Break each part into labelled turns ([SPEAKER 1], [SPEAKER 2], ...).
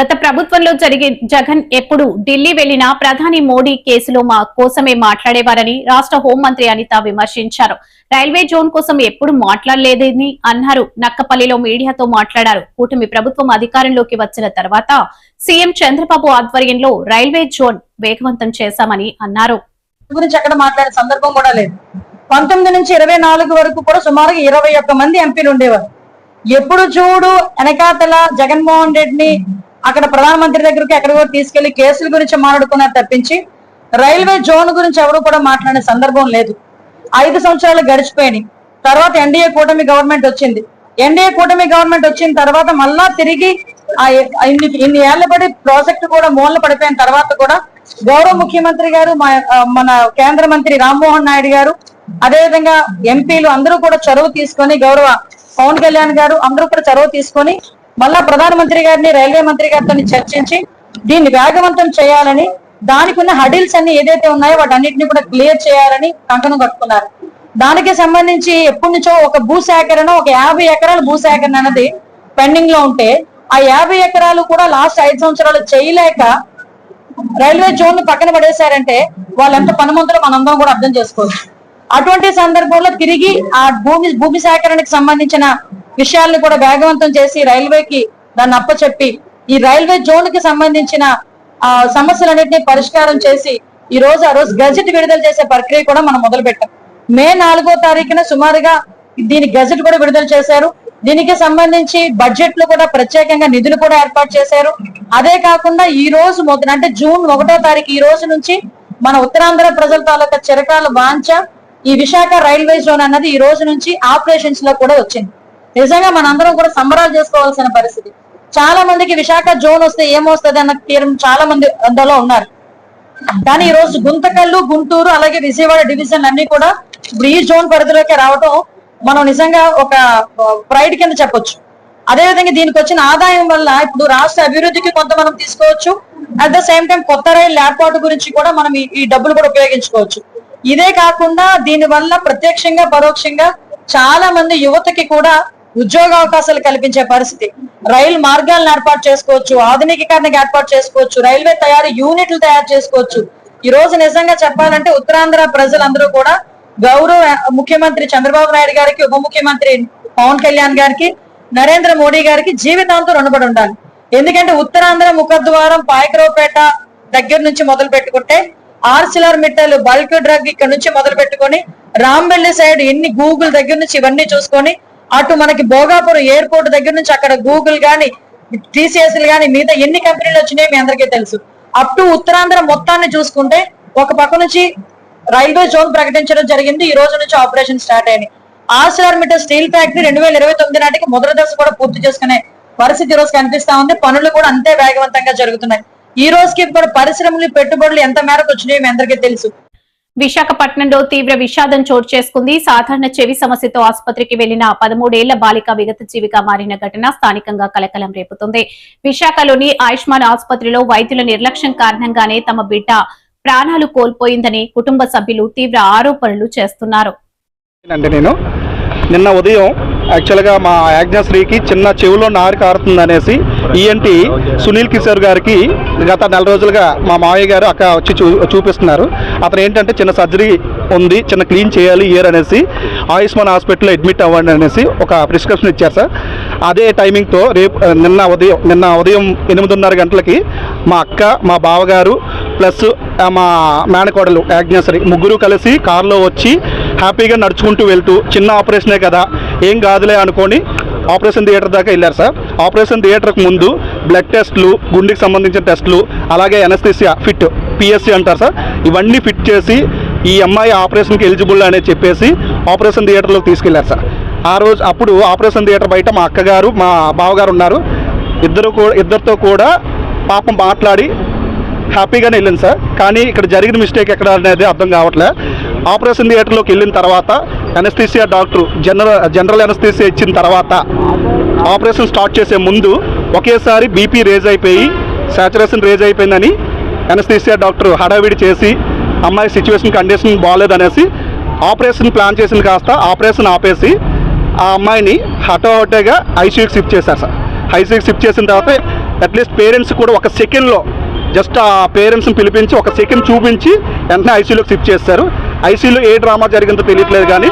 [SPEAKER 1] గత ప్రభుత్వంలో జగన్ ఎప్పుడు ఢిల్లీ వెళ్లినా ప్రధాని మోడీ కేసులో మా కోసమే మాట్లాడేవారని రాష్ట్ర హోంమంత్రి అనిత విమర్శించారు. రైల్వే జోన్ కోసం ఎప్పుడు మాట్లాడలేదని అన్నారు. నక్కపల్లిలో మీడియాతో మాట్లాడారు. కూటమి ప్రభుత్వం అధికారంలోకి వచ్చిన తర్వాత సీఎం చంద్రబాబు ఆధ్వర్యంలో రైల్వే జోన్ వేగవంతం చేశామని అన్నారు.
[SPEAKER 2] గురించి అక్కడ మాట్లాడే సందర్భం కూడా లేదు. 19 నుంచి 24 వరకు కూడా సుమారుగా 21 మంది ఎంపీలు ఉండేవారు. ఎప్పుడు చూడు వెనకాతల జగన్మోహన్ రెడ్డిని అక్కడ ప్రధానమంత్రి దగ్గరికి ఎక్కడికో తీసుకెళ్లి కేసుల గురించి మాట్లాడుకున్నారు తప్పించి రైల్వే జోన్ గురించి ఎవరు కూడా మాట్లాడే సందర్భం లేదు. 5 సంవత్సరాలు గడిచిపోయినాయి. తర్వాత ఎన్డీఏ కూటమి గవర్నమెంట్ వచ్చింది. ఎన్డీఏ కూటమి గవర్నమెంట్ వచ్చిన తర్వాత మళ్ళా తిరిగి ఇన్ని ఏళ్ల పడి ప్రాజెక్టు కూడా మూలన పడిపోయిన తర్వాత కూడా గౌరవ ముఖ్యమంత్రి గారు మన కేంద్ర మంత్రి రామ్మోహన్ నాయుడు గారు అదేవిధంగా ఎంపీలు అందరూ కూడా చొరవ తీసుకొని గౌరవ పవన్ కళ్యాణ్ గారు అందరూ కూడా చొరవ తీసుకొని మళ్ళా ప్రధానమంత్రి గారిని రైల్వే మంత్రి గారితో చర్చించి దీన్ని వేగవంతం చేయాలని దానికి ఉన్న హడిల్స్ అన్ని ఏదైతే ఉన్నాయో వాటన్నిటిని కూడా క్లియర్ చేయాలని కంకణం కట్టుకున్నారు. దానికి సంబంధించి ఎప్పటి నుంచో ఒక భూసేకరణ ఒక 50 ఎకరాల భూసేకరణ అనేది పెండింగ్ లో ఉంటే ఆ 50 ఎకరాలు కూడా లాస్ట్ 5 సంవత్సరాలు చేయలేక రైల్వే జోన్ ను పక్కన పడేశారంటే వాళ్ళు ఎంత పనిమంతులో మనందరం కూడా అర్థం చేసుకోవచ్చు. అటువంటి సందర్భంలో తిరిగి ఆ భూమి సేకరణకు సంబంధించిన విషయాలను కూడా వేగవంతం చేసి రైల్వేకి దాన్ని అప్పచెప్పి ఈ రైల్వే జోన్ కి సంబంధించిన సమస్యలన్నింటినీ పరిష్కారం చేసి ఆ రోజు గజెట్ విడుదల చేసే ప్రక్రియ కూడా మనం మొదలు పెట్టాం. మే 4వ తారీఖున సుమారుగా దీని గజెట్ కూడా విడుదల చేశారు. దీనికి సంబంధించి బడ్జెట్ లో కూడా ప్రత్యేకంగా నిధులు కూడా ఏర్పాటు చేశారు. అదే కాకుండా ఈ రోజు మొదలు అంటే జూన్ 1వ తారీఖు ఈ రోజు నుంచి మన ఉత్తరాంధ్ర ప్రజల తాలూకా చిరకాల వాంఛ ఈ విశాఖ రైల్వే జోన్ అన్నది ఈ రోజు నుంచి ఆపరేషన్స్ లో కూడా వచ్చింది. నిజంగా మనందరం కూడా సంబరాలు చేసుకోవాల్సిన పరిస్థితి. చాలా మందికి విశాఖ జోన్ వస్తే ఏమొస్తుంది అన్న తీరం చాలా మంది అందులో ఉన్నారు. కానీ ఈ రోజు గుంతకల్లు, గుంటూరు అలాగే విజయవాడ డివిజన్ అన్ని కూడా ఇప్పుడు ఈ జోన్ పరిధిలోకి రావడం మనం నిజంగా ఒక ప్రైడ్ కింద చెప్పొచ్చు. అదేవిధంగా దీనికి వచ్చిన ఆదాయం వల్ల ఇప్పుడు రాష్ట్ర అభివృద్ధికి కొంత మనం తీసుకోవచ్చు. అట్ ద సేమ్ టైం కొత్త రైలు ఏర్పాటు గురించి కూడా మనం ఈ డబ్బులు కూడా ఉపయోగించుకోవచ్చు. ఇదే కాకుండా దీని వల్ల ప్రత్యక్షంగా పరోక్షంగా చాలా మంది యువతకి కూడా ఉద్యోగ అవకాశాలు కల్పించే పరిస్థితి. రైలు మార్గాలను ఏర్పాటు చేసుకోవచ్చు, ఆధునికీకరణకు ఏర్పాటు చేసుకోవచ్చు, రైల్వే తయారీ యూనిట్లు తయారు చేసుకోవచ్చు. ఈ రోజు నిజంగా చెప్పాలంటే ఉత్తరాంధ్ర ప్రజలందరూ కూడా గౌరవ ముఖ్యమంత్రి చంద్రబాబు నాయుడు గారికి, ఉప ముఖ్యమంత్రి పవన్ కళ్యాణ్ గారికి, నరేంద్ర మోడీ గారికి జీవితాంతం రుణపడి ఉండాలి. ఎందుకంటే ఉత్తరాంధ్ర ముఖద్వారం పాయకరావుపేట దగ్గర నుంచి మొదలు పెట్టుకుంటే ఆర్సిలర్ మిట్టలు బల్క్ డ్రగ్ ఇక్కడ నుంచి మొదలు పెట్టుకొని రాంబెల్లి సైడ్ ఎన్ని గూగుల్ దగ్గర నుంచి ఇవన్నీ చూసుకొని అటు మనకి భోగాపురం ఎయిర్పోర్ట్ దగ్గర నుంచి అక్కడ గూగుల్ గాని టీసీఎస్లు గాని మిగతా ఎన్ని కంపెనీలు వచ్చినాయి మీ అందరికీ తెలుసు. అప్ టు ఉత్తరాంధ్ర మొత్తాన్ని చూసుకుంటే ఒక పక్క నుంచి రైల్వే జోన్ ప్రకటించడం జరిగింది. ఈ రోజు నుంచి ఆపరేషన్ స్టార్ట్ అయినాయి. ఆర్సిలర్ మిట్టల్ స్టీల్ ఫ్యాక్టరీ 2029 నాటికి మొదటి దశ కూడా పూర్తి చేసుకునే పరిస్థితి ఈ రోజు కనిపిస్తా ఉంది. పనులు కూడా అంతే వేగవంతంగా జరుగుతున్నాయి. ఈ రోజుకి కూడా పరిశ్రమలు, పెట్టుబడులు ఎంత మేరకు వచ్చినాయో మీ అందరికీ తెలుసు.
[SPEAKER 1] విశాఖపట్నంలో తీవ్ర విషాదం చోటు చేసుకుంది. సాధారణ చెవి సమస్యతో ఆసుపత్రికి వెళ్లిన 13 ఏళ్ల బాలిక విగత జీవిగా మారిన ఘటన స్థానికంగా కలకలం రేపుతుంది. విశాఖలోని ఆయుష్మాన్ ఆసుపత్రిలో వైద్యుల నిర్లక్ష్యం కారణంగానే తమ బిడ్డ ప్రాణాలు కోల్పోయిందని కుటుంబ సభ్యులు తీవ్ర ఆరోపణలు చేస్తున్నారు.
[SPEAKER 3] నేను నిన్న ఉదయం యాక్చువల్గా మా యాజ్ఞశ్రీకి చిన్న చెవిలో నారు కారుతుంది అనేసి ఈఎన్టీ సునీల్ కిషోర్ గారికి గత 4 రోజులుగా మా మావయ్య గారు అక్కడ వచ్చి చూపిస్తున్నారు. అతను ఏంటంటే చిన్న సర్జరీ ఉంది, చిన్న క్లీన్ చేయాలి ఇయర్ అనేసి ఆయుష్మాన్ హాస్పిటల్లో అడ్మిట్ అవ్వండి అనేసి ఒక ప్రిస్క్రిప్షన్ ఇచ్చారు సార్. అదే టైమింగ్తో నిన్న ఉదయం 8:30 గంటలకి మా అక్క, మా బావగారు ప్లస్ మా మేనకోడలు యాజ్ఞశ్రీ ముగ్గురు కలిసి కారులో వచ్చి హ్యాపీగా నడుచుకుంటూ వెళ్తూ చిన్న ఆపరేషనే కదా ఏం కాదులే అనుకొని ఆపరేషన్ థియేటర్ దాకా వెళ్ళారు సార్. ఆపరేషన్ థియేటర్కి ముందు బ్లడ్ టెస్టులు, గుండెకి సంబంధించిన టెస్టులు, అలాగే ఎనస్థీసియా ఫిట్ పిఎస్సి అంటారు సార్, ఇవన్నీ ఫిట్ చేసి ఈ అమ్మాయి ఆపరేషన్కి ఎలిజిబుల్ అనేది చెప్పేసి ఆపరేషన్ థియేటర్లోకి తీసుకెళ్లారు సార్. అప్పుడు ఆపరేషన్ థియేటర్ బయట మా అక్కగారు, మా బావగారు ఉన్నారు. ఇద్దరితో కూడా పాపం మాట్లాడి హ్యాపీగానే వెళ్ళింది సార్. కానీ ఇక్కడ జరిగిన మిస్టేక్ ఎక్కడ అనేది అర్థం కావట్లేదు. ఆపరేషన్ థియేటర్లోకి వెళ్ళిన తర్వాత ఎనస్థీసియా డాక్టర్ జనరల్ ఎనస్థీసియా ఇచ్చిన తర్వాత ఆపరేషన్ స్టార్ట్ చేసే ముందు ఒకేసారి బీపీ రేజ్ అయిపోయి సాచురేషన్ రేజ్ అయిపోయిందని ఎనస్థీసియా డాక్టర్ హడావిడి చేసి అమ్మాయి సిచ్యువేషన్ కండిషన్ బాగాలేదనేసి ఆపరేషన్ ప్లాన్ చేసింది కాస్త ఆపరేషన్ ఆపేసి ఆ అమ్మాయిని హఠాహఠిగా ఐసీయూకి షిఫ్ట్ చేశారు సార్. ఐసీయూకి షిఫ్ట్ చేసిన తర్వాత అట్లీస్ట్ పేరెంట్స్ కూడా ఒక సెకండ్లో జస్ట్ ఆ పేరెంట్స్ని పిలిపించి ఒక సెకండ్ చూపించి వెంటనే ఐసీయూలోకి షిఫ్ట్ చేస్తారు. ఐసీయూలో ఏ డ్రామా జరిగిందో తెలియట్లేదు, కానీ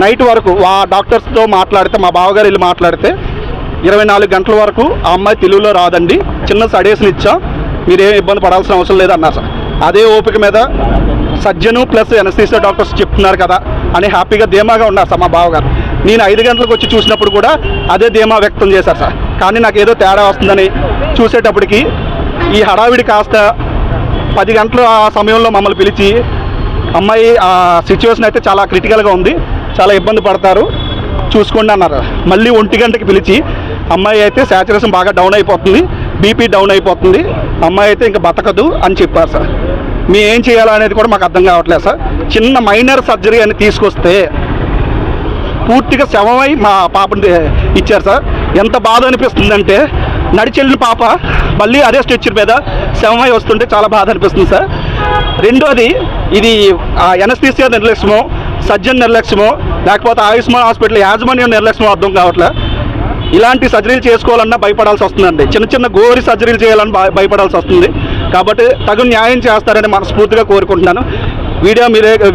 [SPEAKER 3] నైట్ వరకు ఆ డాక్టర్స్తో మాట్లాడితే, మా బావగారు వెళ్ళి మాట్లాడితే 24 గంటల వరకు ఆ అమ్మాయి తెలుగులో రాదండి, చిన్న సడేషన్ ఇచ్చాం, మీరేం ఇబ్బంది పడాల్సిన అవసరం లేదన్నారు సార్. అదే ఓపిక మీద సర్జను ప్లస్ ఎనస్థీసియా డాక్టర్స్ చెప్తున్నారు కదా అని హ్యాపీగా ధీమాగా ఉన్నారు సార్ మా బావగారు. నేను 5 గంటలకు వచ్చి చూసినప్పుడు కూడా అదే ధీమా వ్యక్తం చేశారు సార్. కానీ నాకు ఏదో తేడా వస్తుందని చూసేటప్పటికి ఈ హడావిడి కాస్త 10 గంటల ఆ సమయంలో మమ్మల్ని పిలిచి, అమ్మాయి ఆ సిచ్యువేషన్ అయితే చాలా క్రిటికల్గా ఉంది, చాలా ఇబ్బంది పడతారు, చూసుకోండి అన్నారు. మళ్ళీ 1 గంటకి పిలిచి, అమ్మాయి అయితే శాచురేషన్ బాగా డౌన్ అయిపోతుంది, బీపీ డౌన్ అయిపోతుంది, అమ్మాయి అయితే ఇంకా బతకదు అని చెప్పారు సార్. మేము ఏం చేయాలనేది కూడా మాకు అర్థం కావట్లేదు సార్. చిన్న మైనర్ సర్జరీ అని తీసుకొస్తే పూర్తిగా శవమై మా పాపని ఇచ్చారు సార్. ఎంత బాధ అనిపిస్తుందంటే, నడిచెళ్ళిన పాప మళ్ళీ అదే స్ట్రెచ్చర్ మీద శవమై వస్తుంటే చాలా బాధ అనిపిస్తుంది సార్. రెండోది, ఇది ఎనస్థీసియా నిర్లక్ష్యమో, సర్జన్ నిర్లక్ష్యమో, లేకపోతే ఆయుష్మాన్ హాస్పిటల్ యాజమాన్యం నిర్లక్ష్యమో అర్థం కావట్లే. ఇలాంటి సర్జరీలు చేసుకోవాలన్నా భయపడాల్సి వస్తుందండి. చిన్న చిన్న గోరి సర్జరీలు చేయాలని భయపడాల్సి వస్తుంది. కాబట్టి తగు న్యాయం చేస్తారని మనస్ఫూర్తిగా కోరుకుంటున్నాను. మీడియా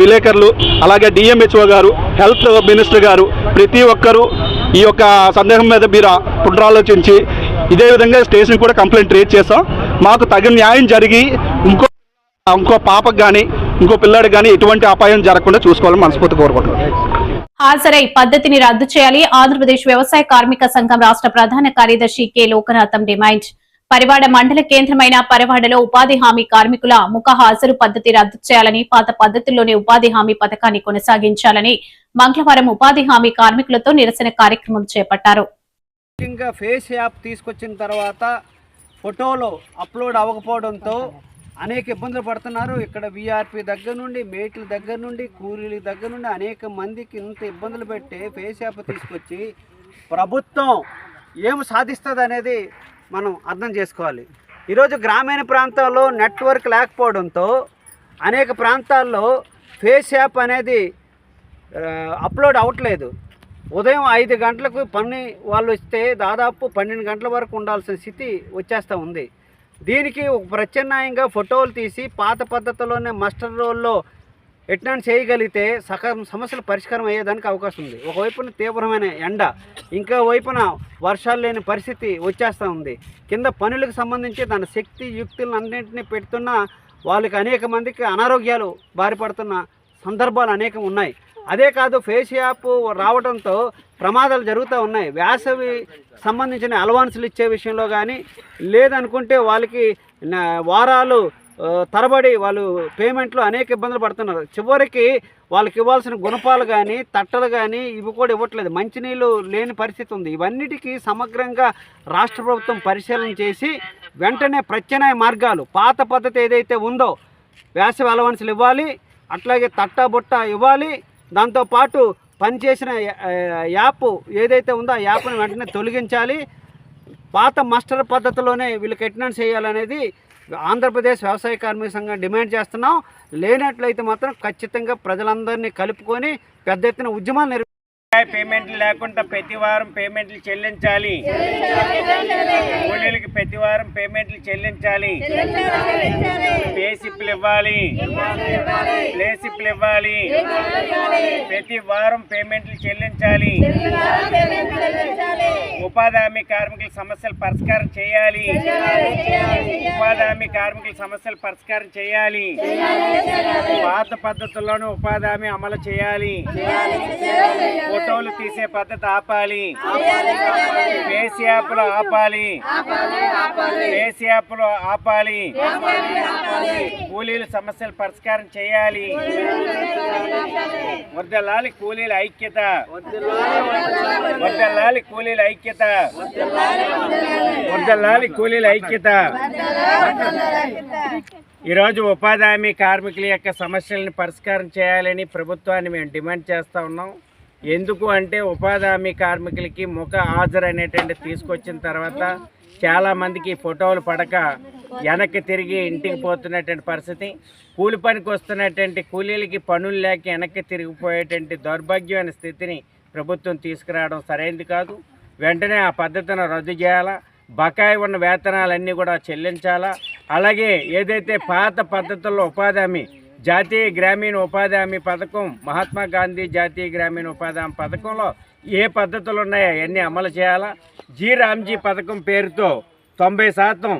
[SPEAKER 3] విలేకరులు, అలాగే డిఎంహెచ్ఓ గారు, హెల్త్ మినిస్టర్ గారు, ప్రతి ఒక్కరూ ఈ యొక్క సందేహం మీద మీరు పునరాలోచించి, ఇదే విధంగా స్టేషన్ కూడా కంప్లైంట్ రేజ్ చేస్తాం. మాకు తగిన న్యాయం జరిగి ఇంకో పాపకు కానీ ఇంకో పిల్లాడికి కానీ ఎటువంటి అపాయం జరగకుండా చూసుకోవాలని మనస్ఫూర్తి కోరుకుంటున్నాం.
[SPEAKER 1] హాజరై పద్ధతిని రద్దు చేయాలి. ఆంధ్రప్రదేశ్ వ్యవసాయ కార్మిక సంఘం రాష్ట్ర ప్రధాన కార్యదర్శి కె లోకనాథం డిమాండ్. పరివాడ మండల కేంద్రమైన పరివాడలో ఉపాధి హామీ కార్మికుల ముఖ హాజరు పద్ధతి రద్దు చేయాలని, పాత పద్ధతుల్లోనే ఉపాధి హామీ పథకాన్ని కొనసాగించాలని మంగళవారం ఉపాధి హామీ కార్మికులతో నిరసన కార్యక్రమం చేపట్టారు.
[SPEAKER 4] ముఖ్యంగా ఫేస్ యాప్ తీసుకొచ్చిన తర్వాత ఫోటోలు అప్లోడ్ అవ్వకపోవడంతో అనేక ఇబ్బందులు పడుతున్నారు. ఇక్కడ వీఆర్పీ దగ్గర నుండి, మేట్ల దగ్గర నుండి, కూలీల దగ్గర నుండి అనేక మందికి ఇంత ఇబ్బందులు పెట్టి ఫేస్ యాప్ తీసుకొచ్చి ప్రభుత్వం ఏం సాధిస్తుంది అనేది మనం అర్థం చేసుకోవాలి. ఈరోజు గ్రామీణ ప్రాంతాల్లో నెట్వర్క్ లేకపోవడంతో అనేక ప్రాంతాల్లో ఫేస్ యాప్ అనేది అప్లోడ్ అవ్వట్లేదు. ఉదయం 5 గంటలకు పని వాళ్ళు ఇస్తే దాదాపు 12 గంటల వరకు ఉండాల్సిన స్థితి వచ్చేస్తూ ఉంది. దీనికి ఒక ప్రత్యామ్నాయంగా ఫోటోలు తీసి పాత పద్ధతిలోనే మాస్టర్ రోల్లో ఎట్నాన్ని చేయగలిగితే సగం సమస్యలు పరిష్కారం అయ్యేదానికి అవకాశం ఉంది. ఒకవైపున తీవ్రమైన ఎండ, ఇంకో వైపున వర్షాలు లేని పరిస్థితి వచ్చేస్తూ ఉంది. కింద పనులకు సంబంధించి దాని శక్తి యుక్తులను అన్నింటినీ పెడుతున్న వాళ్ళకి అనేక మందికి అనారోగ్యాలు బారిపడుతున్న సందర్భాలు అనేకం ఉన్నాయి. అదే కాదు, ఫేస్ యాప్ రావడంతో ప్రమాదాలు జరుగుతూ ఉన్నాయి. వేసవి సంబంధించిన అలవాన్సులు ఇచ్చే విషయంలో కానీ, లేదనుకుంటే వాళ్ళకి వారాలు తరబడి వాళ్ళు పేమెంట్లు అనేక ఇబ్బందులు పడుతున్నారు. చివరికి వాళ్ళకి ఇవ్వాల్సిన గుణపాలు కానీ, తట్టలు కానీ ఇవి కూడా ఇవ్వట్లేదు. మంచినీళ్ళు లేని పరిస్థితి ఉంది. ఇవన్నిటికీ సమగ్రంగా రాష్ట్ర ప్రభుత్వం పరిశీలన చేసి వెంటనే ప్రత్యామ్నాయ మార్గాలు, పాత పద్ధతి ఏదైతే ఉందో వేసవి అలవాన్సులు ఇవ్వాలి, అట్లాగే తట్టా బుట్ట ఇవ్వాలి. దాంతోపాటు పనిచేసిన యాప్ ఏదైతే ఉందో ఆ యాప్ను వెంటనే తొలగించాలి. పాత మాస్టర్ పద్ధతిలోనే వీళ్ళకి ఎట్నాన్స్ చేయాలనేది ఆంధ్రప్రదేశ్ వ్యవసాయ కార్మిక సంఘం డిమాండ్ చేస్తున్నాం. లేనట్లయితే మాత్రం ఖచ్చితంగా ప్రజలందరినీ కలుపుకొని పెద్ద ఎత్తున ఉద్యమాలు
[SPEAKER 5] పేమెంట్లు లేకుండా ప్రతి వారం పేమెంట్లు చెల్లించాలి. కూలీలకి ప్రతి వారం పేమెంట్లు చెల్లించాలి. పేసిప్లు ఇవ్వాలి, ప్లేసిప్లు ఇవ్వాలి, ప్రతి వారం పేమెంట్లు చెల్లించాలి. ఉపాధి హామీ కార్మికుల సమస్యలు పరిష్కారం చేయాలి. ఉపాధి హామీ కార్మికుల సమస్యలు పరిష్కారం చేయాలి. పాత పద్ధతుల్లోనూ ఉపాధి హామీ అమలు చేయాలి. ఫోటోలు తీసే పద్ధతి ఆపాలి. ఫేస్ యాప్లు ఆపాలి. ఫేస్ యాప్లు ఆపాలి. కూలీల సమస్యలు పరిష్కారం చేయాలి. వర్ధిల్లాలి కూలీల ఐక్యత. వర్ధిల్లాలి కూలీల ఐక్యత. వర్ధిల్లాలి కూలీల ఐక్యత. ఈరోజు ఉపాధి హామీ కార్మికుల యొక్క సమస్యలను పరిష్కారం చేయాలని ప్రభుత్వాన్ని మేము డిమాండ్ చేస్తూ ఉన్నాం. ఎందుకు అంటే ఉపాధి హామీ కార్మికులకి ముఖ హాజరు అనేటువంటి తీసుకొచ్చిన తర్వాత చాలామందికి ఫోటోలు పడక వెనక్కి తిరిగి ఇంటికి పోతున్నటువంటి పరిస్థితి. కూలి పనికి వస్తున్నటువంటి కూలీలకి పనులు లేక వెనక్కి తిరిగిపోయేటువంటి దౌర్భాగ్యమైన స్థితిని ప్రభుత్వం తీసుకురావడం సరైనది కాదు. వెంటనే ఆ పద్ధతిని రద్దు చేయాలా. బకాయి ఉన్న వేతనాలన్నీ కూడా చెల్లించాలా. అలాగే ఏదైతే పాత పద్ధతుల్లో ఉపాధి హామీ, జాతీయ గ్రామీణ ఉపాధి హామీ పథకం, మహాత్మా గాంధీ జాతీయ గ్రామీణ ఉపాధి హామీ పథకంలో ఏ పద్ధతులు ఉన్నాయో అవన్నీ అమలు చేయాలా. జీ రామ్జీ పథకం పేరుతో 90%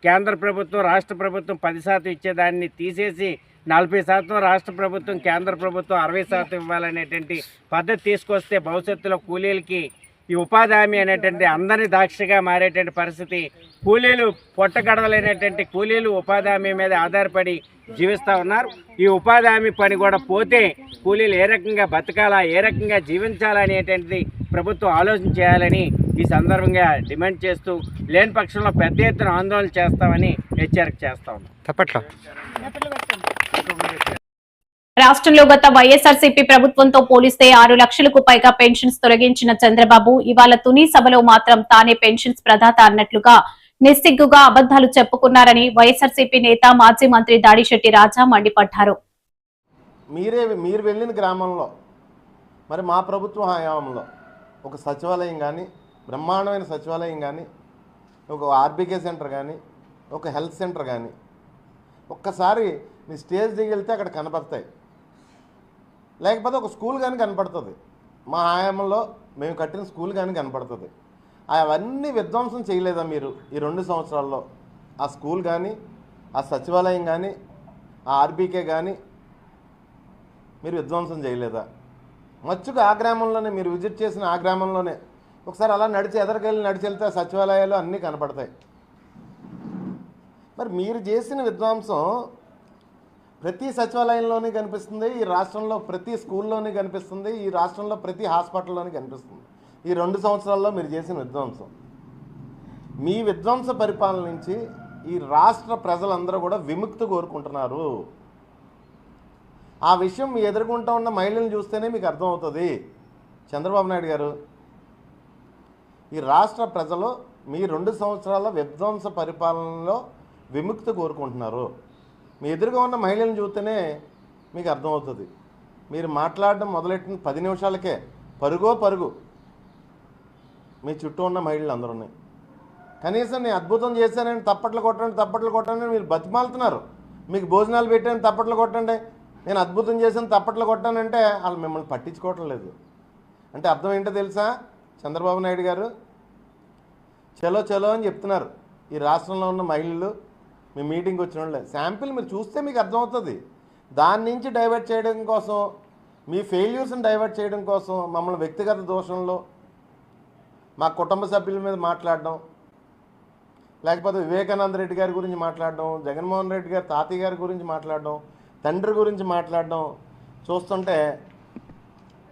[SPEAKER 5] కేంద్ర ప్రభుత్వం, రాష్ట్ర ప్రభుత్వం 10% ఇచ్చేదాన్ని తీసేసి 40% రాష్ట్ర ప్రభుత్వం, కేంద్ర ప్రభుత్వం 60% ఇవ్వాలనేటువంటి పద్ధతి తీసుకొస్తే భవిష్యత్తులో కూలీలకి ఈ ఉపాధి హామీ అనేటువంటి అందరి దాక్షగా మారేటువంటి పరిస్థితి. కూలీలు పొట్టగడవలేనటువంటి కూలీలు ఉపాధి హామీ మీద ఆధారపడి జీవిస్తూ ఉన్నారు. ఈ ఉపాధి హామీ పని కూడా పోతే కూలీలు ఏ రకంగా బతకాలా, ఏ రకంగా జీవించాలా అనేటువంటిది ప్రభుత్వం ఆలోచన చేయాలని ఈ సందర్భంగా డిమాండ్ చేస్తూ, లేని పక్షంలో పెద్ద ఎత్తున ఆందోళన చేస్తామని హెచ్చరిక చేస్తా ఉన్నాం.
[SPEAKER 3] తప్పట్లా
[SPEAKER 1] రాష్ట్రంలో గత వైఎస్ఆర్సీపీ ప్రభుత్వంతో పోలిస్తే 6 లక్షలకు పైగా పెన్షన్స్ తొలగించిన చంద్రబాబు ఇవాళ తుని సభలో మాత్రం తానే పెన్షన్స్ ప్రదాత అన్నట్లుగా నిస్సిగ్గుగా అబద్దాలు చెప్పుకున్నారని వైఎస్ఆర్సీపీ నేత మాజీ మంత్రి దాడిశెట్టి రాజా మండిపడ్డారు.
[SPEAKER 6] మీరు వెళ్ళిన గ్రామంలో మరి మా ప్రభుత్వ హయాంలో ఒక సచివాలయం కానీ, బ్రహ్మాండమైన సచివాలయం కానీ, ఒక ఆర్బీకే సెంటర్ కానీ, ఒక హెల్త్ సెంటర్ కానీ ఒక్కసారి మీ స్టేజ్ దిగి వెళ్తే అక్కడ కనపడతాయి. లేకపోతే ఒక స్కూల్ కానీ కనపడుతుంది. మా హయాంలో మేము కట్టిన స్కూల్ కానీ కనపడుతుంది. అవన్నీ విధ్వంసం చేయలేదా మీరు ఈ 2 సంవత్సరాల్లో? ఆ స్కూల్ కానీ, ఆ సచివాలయం కానీ, ఆ ఆర్బీకే కానీ మీరు విధ్వంసం చేయలేదా? మచ్చుగా ఆ గ్రామంలోనే మీరు విజిట్ చేసిన ఆ గ్రామంలోనే ఒకసారి అలా ఎదరికెళ్ళి నడిచి వెళ్తే సచివాలయాలు అన్నీ కనపడతాయి. మరి మీరు చేసిన విధ్వంసం ప్రతి సచివాలయంలోనే కనిపిస్తుంది, ఈ రాష్ట్రంలో ప్రతి స్కూల్లోనే కనిపిస్తుంది, ఈ రాష్ట్రంలో ప్రతి హాస్పిటల్లోనే కనిపిస్తుంది. ఈ 2 సంవత్సరాల్లో మీరు చేసిన విధ్వంసం. మీ విధ్వంస పరిపాలన నుంచి ఈ రాష్ట్ర ప్రజలందరూ కూడా విముక్తి కోరుకుంటున్నారు. ఆ విషయం మీ ఎదుర్కొంటూ ఉన్న మహిళలను చూస్తేనే మీకు అర్థమవుతుంది. చంద్రబాబు నాయుడు గారు, ఈ రాష్ట్ర ప్రజలు మీ 2 సంవత్సరాల విధ్వంస పరిపాలనలో విముక్తి కోరుకుంటున్నారు. మీ ఎదురుగా ఉన్న మహిళలను చూస్తేనే మీకు అర్థమవుతుంది. మీరు మాట్లాడడం మొదలెట్టిన 10 నిమిషాలకే పరుగు మీ చుట్టూ ఉన్న మహిళలు అందరూ ఉన్నాయి. కనీసం నేను అద్భుతం చేశానని తప్పట్లు కొట్టండి మీరు బతిమాలుతున్నారు. మీకు భోజనాలు పెట్టాను తప్పట్లు కొట్టండి, నేను అద్భుతం చేశాను తప్పట్లు కొట్టానంటే వాళ్ళు మిమ్మల్ని పట్టించుకోవటం లేదు. అంటే అర్థం ఏంటో తెలుసా? చంద్రబాబు నాయుడు గారు చలో అని చెప్తున్నారు. ఈ రాష్ట్రంలో ఉన్న మహిళలు మీ మీటింగ్కి వచ్చిన వాళ్ళే. శాంపిల్ మీరు చూస్తే మీకు అర్థమవుతుంది. దాని నుంచి డైవర్ట్ చేయడం కోసం, మీ ఫెయిల్యూర్స్ని డైవర్ట్ చేయడం కోసం మమ్మల్ని వ్యక్తిగత దోషంలో మా కుటుంబ సభ్యుల మీద మాట్లాడడం, లేకపోతే వివేకానంద రెడ్డి గారి గురించి మాట్లాడడం, జగన్మోహన్ రెడ్డి గారి తాతయ్య గారి గురించి మాట్లాడడం, తండ్రి గురించి మాట్లాడడం చూస్తుంటే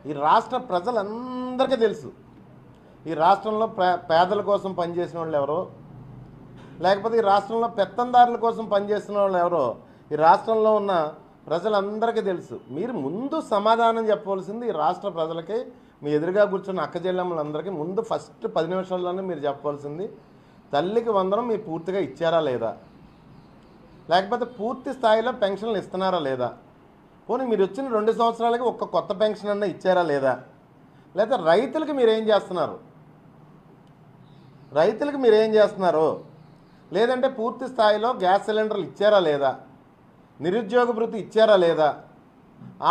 [SPEAKER 6] ఈ రాష్ట్ర ప్రజలందరికీ తెలుసు ఈ రాష్ట్రంలో పేదల కోసం పనిచేసిన వాళ్ళు ఎవరో, లేకపోతే ఈ రాష్ట్రంలో పెత్తందారుల కోసం పనిచేస్తున్న వాళ్ళు ఎవరో ఈ రాష్ట్రంలో ఉన్న ప్రజలందరికీ తెలుసు. మీరు ముందు సమాధానం చెప్పవలసింది ఈ రాష్ట్ర ప్రజలకి, మీ ఎదురుగా కూర్చున్న అక్క చెల్లెమ్మలందరికీ ముందు ఫస్ట్ 10 నిమిషాల్లోనే మీరు చెప్పవలసింది తల్లికి వందనం మీరు పూర్తిగా ఇచ్చారా లేదా, లేకపోతే పూర్తి స్థాయిలో పెన్షన్లు ఇస్తున్నారా లేదా, పోనీ మీరు వచ్చిన 2 సంవత్సరాలకి ఒక్క కొత్త పెన్షన్ అన్నా ఇచ్చారా లేదా, లేదా రైతులకి మీరేం చేస్తున్నారు, లేదంటే పూర్తి స్థాయిలో గ్యాస్ సిలిండర్లు ఇచ్చారా లేదా, నిరుద్యోగ భృతి ఇచ్చారా లేదా,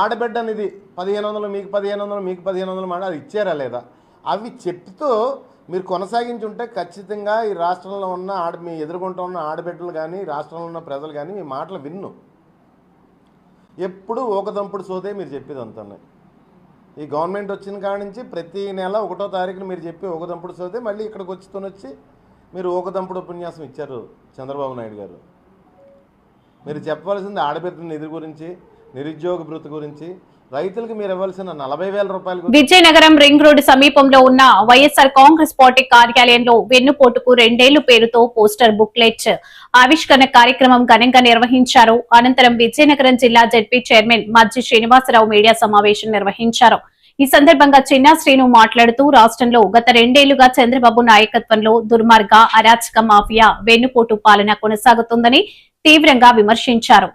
[SPEAKER 6] ఆడబిడ్డ నిధి 1500 మీకు 1500 మీకు 1500 మాట అది ఇచ్చారా లేదా, అవి చెప్తూ మీరు కొనసాగించుంటే ఖచ్చితంగా ఈ రాష్ట్రంలో ఉన్న మీ ఎదుర్కొంటూ ఉన్న ఆడబిడ్డలు కానీ, రాష్ట్రంలో ఉన్న ప్రజలు కానీ మీ మాటలు విన్ను. ఎప్పుడు ఊకదంపుడు సోదే మీరు చెప్పేది అంతా. ఈ గవర్నమెంట్ వచ్చిన కాడి నుంచి ప్రతి నెల 1వ తారీఖున మీరు చెప్పి ఊకదంపుడు సోదే మళ్ళీ ఇక్కడికి వచ్చి మీరు ఊకదంపుడు ఉపన్యాసం ఇచ్చారు చంద్రబాబు నాయుడు గారు. మీరు చెప్పవలసింది ఆడబిడ్డ నిధి గురించి, నిరుద్యోగ భృతి గురించి, రైతులకు మీరు ఇవ్వాల్సిన 40,000 రూపాయలు.
[SPEAKER 1] విజయనగరం రింగ్ రోడ్డు సమీపంలో ఉన్న వైఎస్ఆర్ కాంగ్రెస్ పార్టీ కార్యాలయంలో వెన్నుపోటుకు 2 ఏళ్లు పేరుతో పోస్టర్ బుక్లెట్ ఆవిష్కరణ కార్యక్రమం ఘనంగా నిర్వహించారు. అనంతరం విజయనగరం జిల్లా జెడ్పీ చైర్మన్ మజ్జి శ్రీనివాసరావు మీడియా సమావేశం నిర్వహించారు. ఈ సందర్భంగా చిన్నా శ్రీను మాట్లాడుతూ రాష్ట్రంలో గత 2 ఏళ్లుగా చంద్రబాబు నాయకత్వంలో దుర్మార్గ అరాచక మాఫియా వెన్నుపోటు పాలన కొనసాగుతుందని తీవ్రంగా విమర్శించారు.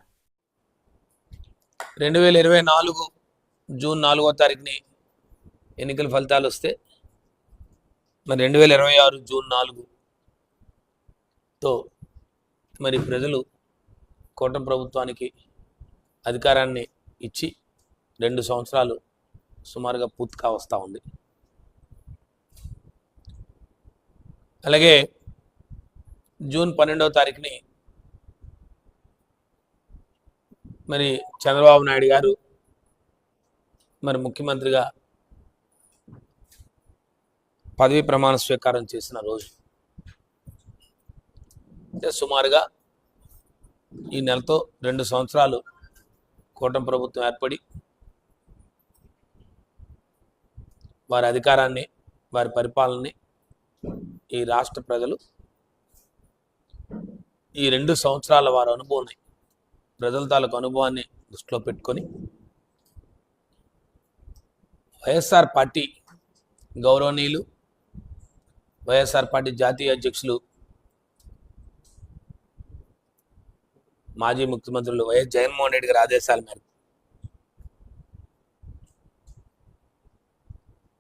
[SPEAKER 7] 2024 జూన్ 4వ తారీఖుని ఎన్నికల ఫలితాలు వస్తే మరి 2026 జూన్ 4 తో మరి ప్రజలు కూటమి ప్రభుత్వానికి అధికారాన్ని ఇచ్చి 2 సంవత్సరాలు సుమారుగా పూర్తిగా వస్తూ ఉంది. అలాగే జూన్ 12వ తారీఖుని మరి చంద్రబాబు నాయుడు గారు మరి ముఖ్యమంత్రిగా పదవీ ప్రమాణ స్వీకారం చేసిన రోజు. సుమారుగా ఈ నెలతో 2 సంవత్సరాలు కూటమి ప్రభుత్వం ఏర్పడి వారి అధికారాన్ని, వారి పరిపాలనని ఈ రాష్ట్ర ప్రజలు ఈ 2 సంవత్సరాల వారి అనుభవాన్ని, ప్రజల తాలూకు అనుభవాన్ని దృష్టిలో పెట్టుకొని వైఎస్ఆర్ పార్టీ గౌరవనీయులు, వైఎస్ఆర్ పార్టీ జాతీయ అధ్యక్షులు, మాజీ ముఖ్యమంత్రులు వైఎస్ జగన్మోహన్ రెడ్డి గారి ఆదేశాల మేరకు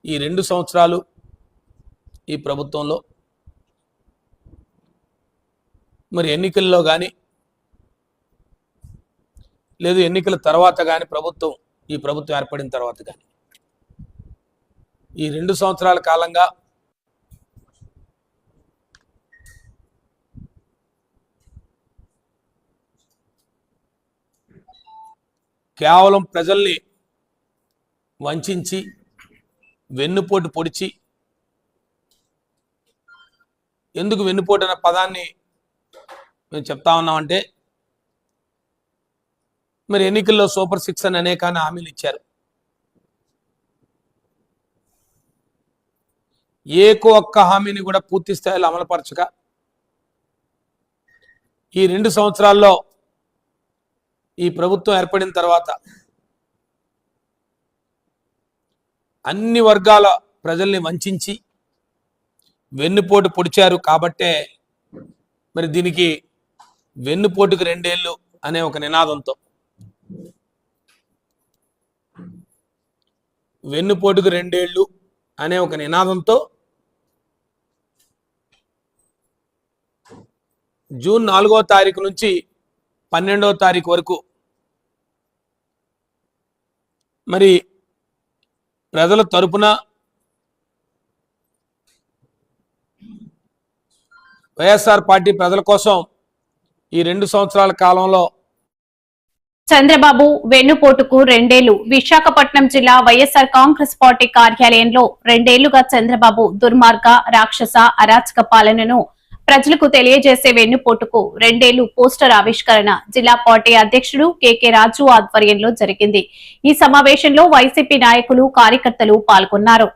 [SPEAKER 7] ఈ 2 సంవత్సరాలు ఈ ప్రభుత్వంలో మరి ఎన్నికల్లో కానీ లేదు ఎన్నికల తర్వాత కానీ ఈ ప్రభుత్వం ఏర్పడిన తర్వాత కానీ ఈ 2 సంవత్సరాల కాలంగా కేవలం ప్రజల్ని వంచి వెన్నుపోటు పొడిచి, ఎందుకు వెన్నుపోటు అనే పదాన్ని మేము చెప్తా ఉన్నామంటే మరి ఎన్నికల్లో సూపర్ 6 అని అనేక హామీలు ఇచ్చారు. ఒక్క హామీని కూడా పూర్తి స్థాయిలో అమలుపరచక ఈ 2 సంవత్సరాల్లో ఈ ప్రభుత్వం ఏర్పడిన తర్వాత అన్ని వర్గాల ప్రజల్ని వంచి వెన్నుపోటు పొడిచారు. కాబట్టే మరి దీనికి వెన్నుపోటుకు 2 ఏళ్ళు అనే ఒక నినాదంతో, వెన్నుపోటుకు 2 ఏళ్ళు అనే ఒక నినాదంతో జూన్ 4వ తారీఖు నుంచి 12వ తారీఖు వరకు మరి ప్రజల తరపున వైఎస్ఆర్ పార్టీ ప్రజల కోసం ఈ 2 సంవత్సరాల కాలంలో
[SPEAKER 1] చంద్రబాబు వెన్నుపోటుకు 2 ఏళ్లు. విశాఖపట్నం జిల్లా వైఎస్ఆర్ కాంగ్రెస్ పార్టీ కార్యాలయంలో 2 ఏళ్లుగా చంద్రబాబు దుర్మార్గ, రాక్షస, అరాచక పాలనను ప్రజలకు తెలియజేసే వెన్నుపోటుకు 2 ఏళ్లు పోస్టర్ ఆవిష్కరణ జిల్లా పార్టీ అధ్యక్షుడు కేకే రాజు ఆధ్వర్యంలో జరిగింది. ఈ సమావేశంలో వైసీపీ నాయకులు, కార్యకర్తలు పాల్గొన్నారు.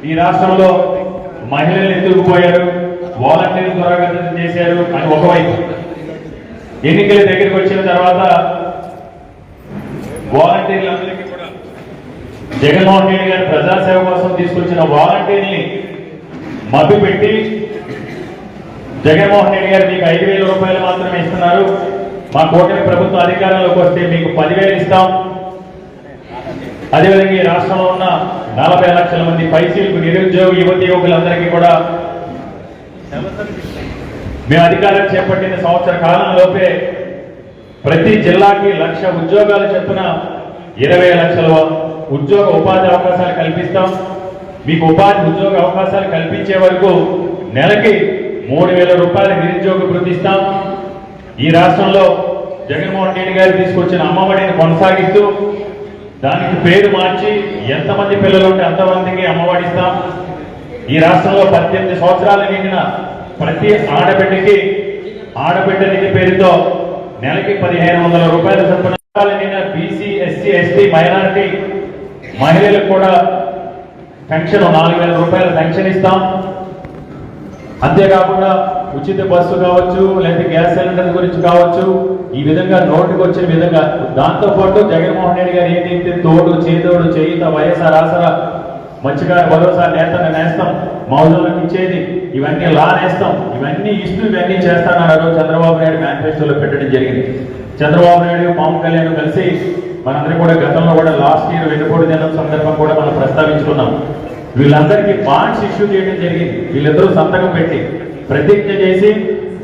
[SPEAKER 8] ఈ రాష్ట్రంలో మహిళలు ఎత్తుకుపోయారు, వాలంటీర్లు త్వరగతం చేశారు అని ఒకవైపు, ఎన్నికల దగ్గరికి వచ్చిన తర్వాత వాలంటీర్లందరికీ కూడా జగన్మోహన్ రెడ్డి గారు ప్రజాసేవ కోసం తీసుకొచ్చిన వాలంటీర్ని మభ్యపెట్టి జగన్మోహన్ రెడ్డి గారు మీకు 5,000 రూపాయలు మాత్రమే ఇస్తున్నారు, మా కూటమి ప్రభుత్వం అధికారంలోకి వస్తే మీకు 10,000 ఇస్తాం. అదేవిధంగా ఈ రాష్ట్రంలో ఉన్న 40 లక్షల మంది పైసీలకు నిరుద్యోగ యువతీయువకులందరికీ కూడా మేము అధికారం చేపట్టిన సంవత్సర కాలంలోపే ప్రతి జిల్లాకి 1,00,000 ఉద్యోగాలు చొప్పున 20 లక్షల ఉద్యోగ ఉపాధి అవకాశాలు కల్పిస్తాం. మీకు ఉద్యోగ అవకాశాలు కల్పించే వరకు నెలకి 3,000 రూపాయల నిరుద్యోగ భృతి ఇస్తాం. ఈ రాష్ట్రంలో జగన్మోహన్ రెడ్డి గారు తీసుకొచ్చిన అమ్మఒడిని కొనసాగిస్తూ దానికి పేరు మార్చి ఎంతమంది పిల్లలు ఉంటే అంతమందికి అమ్మఒడి ఇస్తాం. ఈ రాష్ట్రంలో 18 సంవత్సరాలు నిండిన ప్రతి ఆడబిడ్డ నిధి పేరుతో నెలకి 1,500 రూపాయల చొప్పున నిండిన బీసీ, ఎస్సీ, ఎస్టీ, మైనారిటీ మహిళలకు కూడా పెన్షన్ 4,000 రూపాయల పెన్షన్ ఇస్తాం. అంతేకాకుండా ఉచిత బస్సు కావచ్చు, లేదా గ్యాస్ సిలిండర్ గురించి కావచ్చు, ఈ విధంగా నోటుకు వచ్చిన విధంగా దాంతోపాటు జగన్మోహన్ రెడ్డి గారు ఏదైతే తోడు, చేదోడు, చేయుత, వైఎస్ఆర్ ఆసరా, మంచిగా భరోసా, నేతను నేస్తాం, మౌజులకు ఇచ్చేది, ఇవన్నీ నేస్తాం, ఇవన్నీ ఇస్తూ ఇవన్నీ చేస్తానన్నారు చంద్రబాబు నాయుడు మేనిఫెస్టోలో పెట్టడం జరిగింది. చంద్రబాబు నాయుడు, పవన్ కళ్యాణ్ కలిసి మనందరం కూడా గతంలో కూడా లాస్ట్ ఇయర్ వెన్నుపోటు దినం సందర్భం కూడా మనం ప్రస్తావించుకున్నాం. వీళ్ళందరికీ బాండ్స్ ఇష్యూ చేయడం జరిగింది. వీళ్ళిద్దరూ సంతకం పెట్టి ప్రతిజ్ఞ చేసి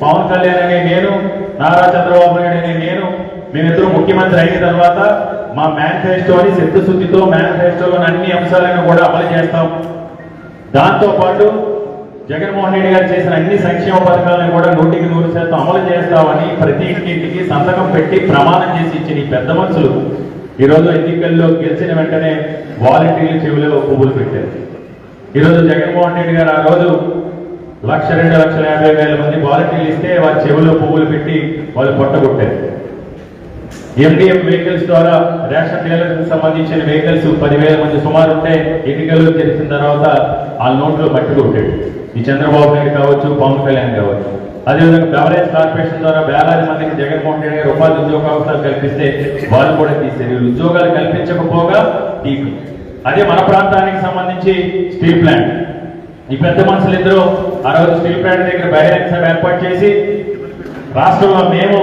[SPEAKER 8] పవన్ కళ్యాణ్ అనే నేను, నారా చంద్రబాబు నాయుడు అనే నేను, మేమిద్దరూ ముఖ్యమంత్రి అయిన తర్వాత మా మేనిఫెస్టోని సిద్ధశుద్ధితో మేనిఫెస్టోలోని అన్ని అంశాలను కూడా అమలు చేస్తాం. దాంతోపాటు జగన్మోహన్ రెడ్డి గారు చేసిన అన్ని సంక్షేమ పథకాలను కూడా 100% అమలు చేస్తామని ప్రతి ఇంటికి సంతకం పెట్టి ప్రమాణం చేసి ఇచ్చిన ఈ పెద్ద మనుషులు ఈరోజు ఎన్నికల్లో గెలిచిన వెంటనే వాలంటీర్లు చెవిలో పువ్వులు పెట్టారు. ఈరోజు జగన్మోహన్ రెడ్డి గారు ఆ రోజు 1,02,50,000 మంది వాలంటీర్లు ఇస్తే వారి చెవిలో పువ్వులు పెట్టి వాళ్ళు పొట్టగొట్టారు. ఎండిఎం వెహికల్స్ ద్వారా రేషన్ డీలర్లకు సంబంధించిన వెహికల్స్ 10,000 మంది సుమారు ఉంటే ఎన్నికల్లో తెలిసిన తర్వాత ఆ నోట్లో మట్టి కొట్టాడు ఈ చంద్రబాబు నాయుడు కావచ్చు, పవన్ కళ్యాణ్ కావచ్చు. అదేవిధంగా బెవరేజ్ కార్పొరేషన్ ద్వారా వేలాది మందికి జగన్మోహన్ రెడ్డి గారు ఉపాధి ఉద్యోగ అవకాశాలు కల్పిస్తే వాళ్ళు కూడా తీశారు. ఉద్యోగాలు కల్పించకపోగా టీపీ. అదే మన ప్రాంతానికి సంబంధించి స్టీల్ ప్లాంట్, ఈ పెద్ద మనుషులు ఇద్దరు ఆ రోజు స్టీల్ ప్లాంట్ దగ్గర బహిరంగ సభ ఏర్పాటు చేసి రాష్ట్రంలో మేము